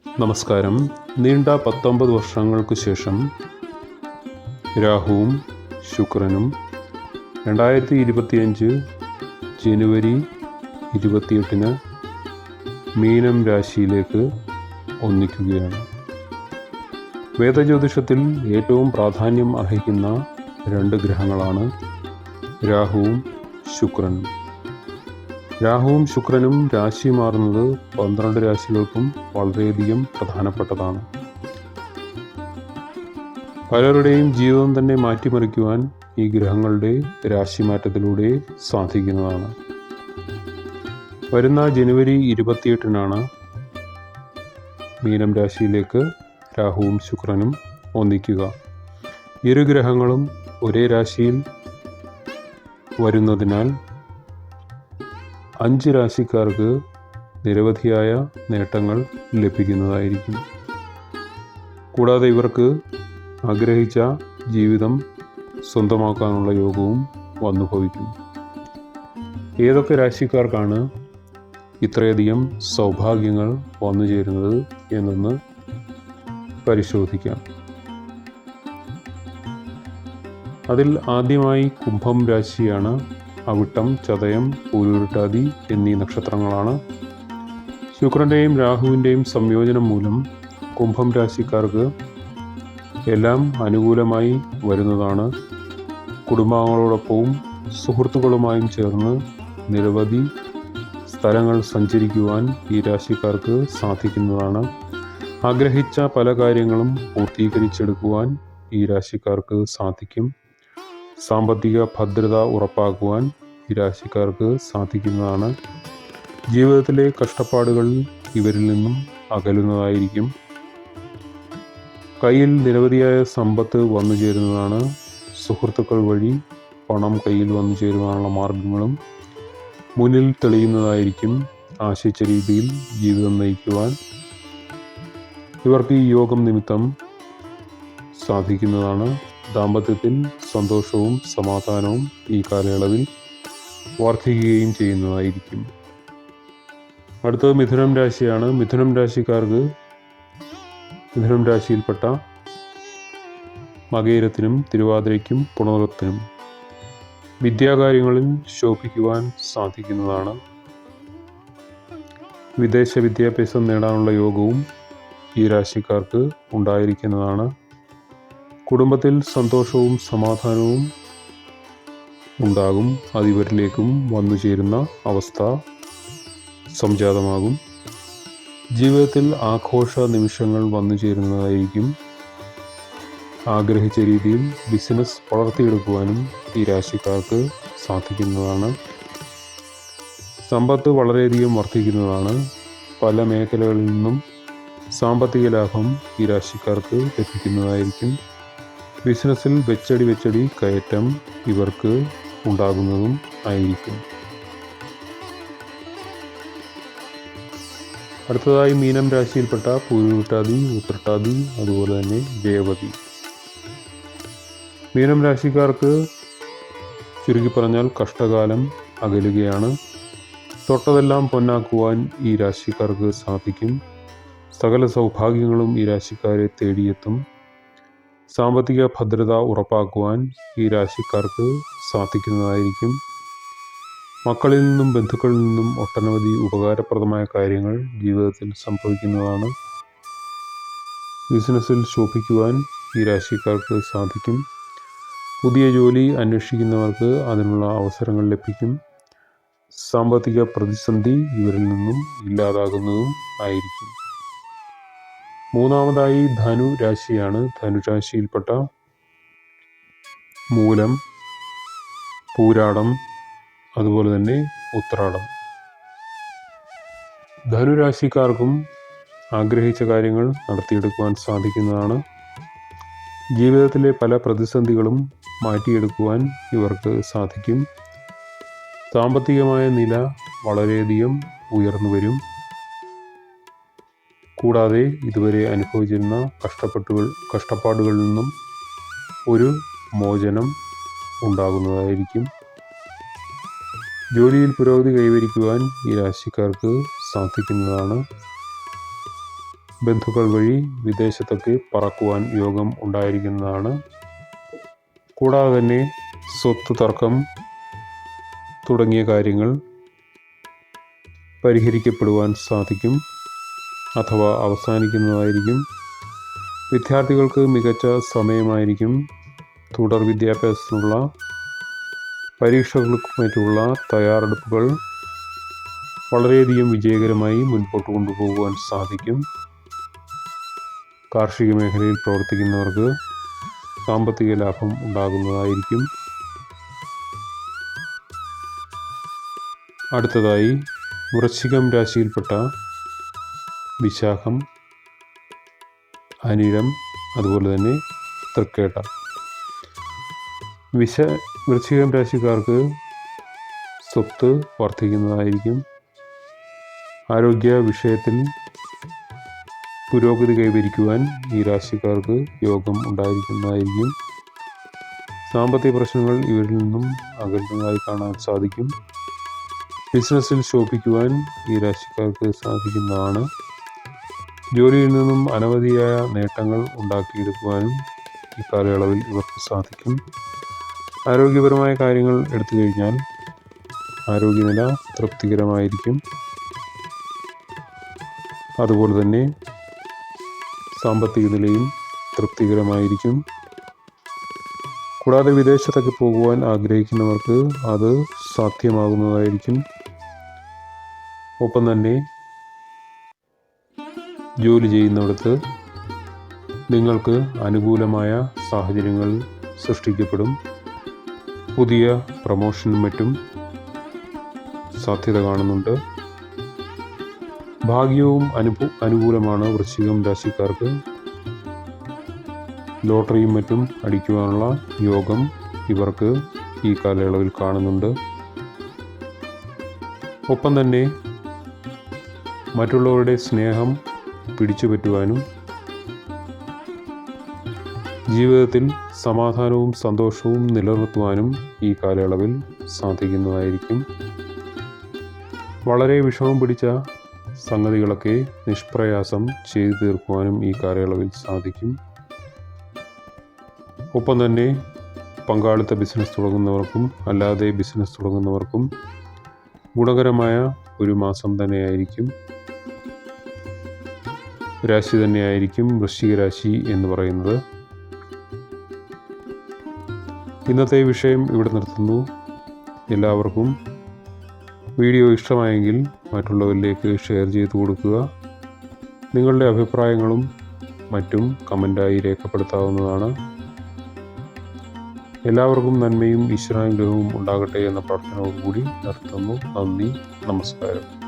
നമസ്കാരം. നീണ്ട 19 വർഷങ്ങൾക്ക് ശേഷം രാഹുവും ശുക്രനും 2025 ജനുവരി 28 മീനം രാശിയിലേക്ക് ഒന്നിക്കുകയാണ്. വേദജ്യോതിഷത്തിൽ ഏറ്റവും പ്രാധാന്യം അർഹിക്കുന്ന 2 ഗ്രഹങ്ങളാണ് രാഹുവും ശുക്രനും. രാഹുവും ശുക്രനും രാശി മാറുന്നത് 12 രാശികൾക്കും വളരെയധികം പ്രധാനപ്പെട്ടതാണ്. പലരുടെയും ജീവിതം തന്നെ മാറ്റിമറിക്കുവാൻ ഈ ഗ്രഹങ്ങളുടെ രാശിമാറ്റത്തിലൂടെ സാധിക്കുന്നതാണ്. വരുന്ന ജനുവരി 28 മീനം രാശിയിലേക്ക് രാഹുവും ശുക്രനും ഒന്നിക്കുക. ഇരു ഗ്രഹങ്ങളും ഒരേ രാശിയിൽ വരുന്നതിനാൽ 5 രാശിക്കാർക്ക് നിരവധിയായ നേട്ടങ്ങൾ ലഭിക്കുന്നതായിരിക്കും. കൂടാതെ ഇവർക്ക് ആഗ്രഹിച്ച ജീവിതം സ്വന്തമാക്കാനുള്ള യോഗവും വന്നുഭവിക്കും. ഏതൊക്കെ രാശിക്കാർക്കാണ് ഇത്രയധികം സൗഭാഗ്യങ്ങൾ വന്നു ചേരുന്നത് എന്നൊന്ന് പരിശോധിക്കാം. അതിൽ ആദ്യമായി കുംഭം രാശിയാണ്. അവിട്ടം, ചതയം, പൂരുരുട്ടാതി എന്നീ നക്ഷത്രങ്ങളാണ്. ശുക്രൻ്റെയും രാഹുവിൻ്റെയും സംയോജനം മൂലം കുംഭം രാശിക്കാർക്ക് എല്ലാം അനുകൂലമായി വരുന്നതാണ്. കുടുംബാംഗങ്ങളോടൊപ്പവും സുഹൃത്തുക്കളുമായും ചേർന്ന് നിരവധി സ്ഥലങ്ങൾ സഞ്ചരിക്കുവാൻ ഈ രാശിക്കാർക്ക് സാധിക്കുന്നതാണ്. ആഗ്രഹിച്ച പല കാര്യങ്ങളും പൂർത്തീകരിച്ചെടുക്കുവാൻ ഈ രാശിക്കാർക്ക് സാധിക്കും. സാമ്പത്തിക ഭദ്രത ഉറപ്പാക്കുവാൻ ഈ രാശിക്കാർക്ക് സാധിക്കുന്നതാണ്. ജീവിതത്തിലെ കഷ്ടപ്പാടുകൾ ഇവരിൽ നിന്നും അകലുന്നതായിരിക്കും. കയ്യിൽ നിരവധിയായ സമ്പത്ത് വന്നു ചേരുന്നതാണ്. സുഹൃത്തുക്കൾ വഴി പണം കയ്യിൽ വന്നു ചേരുവാനുള്ള മാർഗങ്ങളും മുന്നിൽ തെളിയുന്നതായിരിക്കും. ആശിച്ച രീതിയിൽ ജീവിതം നയിക്കുവാൻ ഇവർക്ക് ഈ യോഗം നിമിത്തം സാധിക്കുന്നതാണ്. ദാമ്പത്യത്തിൽ സന്തോഷവും സമാധാനവും ഈ കാലയളവിൽ വർദ്ധിക്കുകയും ചെയ്യുന്നതായിരിക്കും. അടുത്തത് മിഥുനം രാശിയാണ്. മിഥുനം രാശിയിൽപ്പെട്ട മകയിരത്തിനും തിരുവാതിരയ്ക്കും പുണർത്തിനും വിദ്യാകാര്യങ്ങളിൽ ശോഭിക്കുവാൻ സാധിക്കുന്നതാണ്. വിദേശ വിദ്യാഭ്യാസം നേടാനുള്ള യോഗവും ഈ രാശിക്കാർക്ക് ഉണ്ടായിരിക്കുന്നതാണ്. കുടുംബത്തിൽ സന്തോഷവും സമാധാനവും ഉണ്ടാകും. അതിവരിലേക്കും വന്നു ചേരുന്ന അവസ്ഥ സംജാതമാകും. ജീവിതത്തിൽ ആഘോഷ നിമിഷങ്ങൾ വന്നു ചേരുന്നതായിരിക്കും. ആഗ്രഹിച്ച രീതിയിൽ ബിസിനസ് വളർത്തിയെടുക്കുവാനും ഈ രാശിക്കാർക്ക് സാധിക്കുന്നതാണ്. സമ്പത്ത് വളരെയധികം വർദ്ധിക്കുന്നതാണ്. പല മേഖലകളിൽ നിന്നും സാമ്പത്തിക ലാഭം ഈ രാശിക്കാർക്ക് ലഭിക്കുന്നതായിരിക്കും. ബിസിനസ്സിൽ വെച്ചടി കയറ്റം ഇവർക്ക് ഉണ്ടാകുന്നതും ആയിരിക്കും. അടുത്തതായി മീനം രാശിയിൽപ്പെട്ട പൂരുരുട്ടാതി, ഉത്രട്ടാതി, അതുപോലെ തന്നെ രേവതി. മീനം രാശിക്കാർക്ക് ചുരുക്കി പറഞ്ഞാൽ കഷ്ടകാലം അകലുകയാണ്. തൊട്ടതെല്ലാം പൊന്നാക്കുവാൻ ഈ രാശിക്കാർക്ക് സാധിക്കും. സകല സൗഭാഗ്യങ്ങളും ഈ രാശിക്കാരെ തേടിയെത്തും. സാമ്പത്തിക ഭദ്രത ഉറപ്പാക്കുവാൻ ഈ രാശിക്കാർക്ക് സാധിക്കുന്നതായിരിക്കും. മക്കളിൽ നിന്നും ബന്ധുക്കളിൽ നിന്നും ഒട്ടനവധി ഉപകാരപ്രദമായ കാര്യങ്ങൾ ജീവിതത്തിൽ സംഭവിക്കുന്നതാണ്. ബിസിനസ്സിൽ ശോഭിക്കുവാൻ ഈ രാശിക്കാർക്ക് സാധിക്കും. പുതിയ ജോലി അന്വേഷിക്കുന്നവർക്ക് അതിനുള്ള അവസരങ്ങൾ ലഭിക്കും. സാമ്പത്തിക പ്രതിസന്ധി ഇവരിൽ നിന്നും ഇല്ലാതാകുന്നതും ആയിരിക്കും. മൂന്നാമതായി ധനു രാശിയാണ്. ധനുരാശിയിൽപ്പെട്ട മൂലം, പൂരാടം, അതുപോലെ തന്നെ ഉത്രാടം. ധനുരാശിക്കാർക്കും ആഗ്രഹിച്ച കാര്യങ്ങൾ നടത്തിയെടുക്കുവാൻ സാധിക്കുന്നതാണ്. ജീവിതത്തിലെ പല പ്രതിസന്ധികളും മാറ്റിയെടുക്കുവാൻ ഇവർക്ക് സാധിക്കും. സാമ്പത്തികമായ നില വളരെയധികം ഉയർന്നു വരും. കൂടാതെ ഇതുവരെ അനുഭവിച്ചിരുന്ന കഷ്ടപ്പാടുകളിൽ നിന്നും ഒരു മോചനം ഉണ്ടാകുന്നതായിരിക്കും. ജോലിയിൽ പുരോഗതി കൈവരിക്കുവാൻ ഈ രാശിക്കാർക്ക് സാധിക്കുന്നതാണ്. ബന്ധുക്കൾ വഴി വിദേശത്തൊക്കെ പറക്കുവാൻ യോഗം ഉണ്ടായിരിക്കുന്നതാണ്. കൂടാതെ തന്നെ സ്വത്ത് തർക്കം തുടങ്ങിയ കാര്യങ്ങൾ പരിഹരിക്കപ്പെടുവാൻ സാധിക്കും അഥവാ അവസാനിക്കുന്നതായിരിക്കും. വിദ്യാർത്ഥികൾക്ക് മികച്ച സമയമായിരിക്കും. തുടർ വിദ്യാഭ്യാസത്തിനുള്ള പരീക്ഷകൾക്കും മറ്റുള്ള തയ്യാറെടുപ്പുകൾ വളരെയധികം വിജയകരമായി മുൻപോട്ട് കൊണ്ടുപോകുവാൻ സാധിക്കും. കാർഷിക മേഖലയിൽ പ്രവർത്തിക്കുന്നവർക്ക് സാമ്പത്തിക ലാഭം ഉണ്ടാകുന്നതായിരിക്കും. അടുത്തതായി വൃശ്ചികം രാശിയിൽപ്പെട്ട വിശാഖം, അനിഴം, അതുപോലെ തന്നെ തൃക്കേട്ട. വൃശ്ചികം രാശിക്കാർക്ക് സ്വത്ത് വർദ്ധിക്കുന്നതായിരിക്കും. ആരോഗ്യ വിഷയത്തിൽ പുരോഗതി കൈവരിക്കുവാൻ ഈ രാശിക്കാർക്ക് യോഗം ഉണ്ടായിരിക്കുന്നതായിരിക്കും. സാമ്പത്തിക പ്രശ്നങ്ങൾ ഇവരിൽ നിന്നും അകലുന്നതായി കാണാൻ സാധിക്കും. ബിസിനസ്സിൽ ശോഭിക്കുവാൻ ഈ രാശിക്കാർക്ക് സാധിക്കുന്നതാണ്. ജോലിയിൽ നിന്നും അനവധിയായ നേട്ടങ്ങൾ ഉണ്ടാക്കിയെടുക്കുവാനും ഈ കാലയളവിൽ ഇവർക്ക് സാധിക്കും. ആരോഗ്യപരമായ കാര്യങ്ങൾ എടുത്തു കഴിഞ്ഞാൽ ആരോഗ്യനില തൃപ്തികരമായിരിക്കും. അതുപോലെ തന്നെ സാമ്പത്തിക നിലയും തൃപ്തികരമായിരിക്കും. കൂടാതെ വിദേശത്തൊക്കെ പോകുവാൻ ആഗ്രഹിക്കുന്നവർക്ക് അത് സാധ്യമാകുന്നതായിരിക്കും. ഒപ്പം തന്നെ ജോലി ചെയ്യുന്നിടത്ത് നിങ്ങൾക്ക് അനുകൂലമായ സാഹചര്യങ്ങൾ സൃഷ്ടിക്കപ്പെടും. പുതിയ പ്രമോഷനും മറ്റും സാധ്യത കാണുന്നുണ്ട്. ഭാഗ്യവും അനുകൂലമാണ് വൃശ്ചികം രാശിക്കാർക്ക്. ലോട്ടറിയും മറ്റും അടിക്കുവാനുള്ള യോഗം ഇവർക്ക് ഈ കാലയളവിൽ കാണുന്നുണ്ട്. ഒപ്പം തന്നെ മറ്റുള്ളവരുടെ സ്നേഹം പിടിച്ചു പറ്റുവാനും ജീവിതത്തിൽ സമാധാനവും സന്തോഷവും നിലനിർത്തുവാനും ഈ കാലയളവിൽ സാധിക്കുന്നതായിരിക്കും. വളരെ വിഷമം പിടിച്ച സംഗതികളൊക്കെ നിഷ്പ്രയാസം ചെയ്തു തീർക്കുവാനും ഈ കാലയളവിൽ സാധിക്കും. ഒപ്പം തന്നെ പങ്കാളിത്ത ബിസിനസ് തുടങ്ങുന്നവർക്കും അല്ലാതെ ബിസിനസ് തുടങ്ങുന്നവർക്കും ഗുണകരമായ ഒരു മാസം തന്നെയായിരിക്കും. രാശി തന്നെയായിരിക്കും വൃശ്ചിക രാശി എന്ന് പറയുന്നത്. ഇന്നത്തെ വിഷയം ഇവിടെ നിർത്തുന്നു. എല്ലാവർക്കും വീഡിയോ ഇഷ്ടമായെങ്കിൽ മറ്റുള്ളവരിലേക്ക് ഷെയർ ചെയ്ത് കൊടുക്കുക. നിങ്ങളുടെ അഭിപ്രായങ്ങളും മറ്റും കമൻ്റായി രേഖപ്പെടുത്താവുന്നതാണ്. എല്ലാവർക്കും നന്മയും ഈശ്വരാനുഗ്രഹവും ഉണ്ടാകട്ടെ എന്ന പ്രാർത്ഥനയോടുകൂടി നിർത്തുന്നു. നന്ദി, നമസ്കാരം.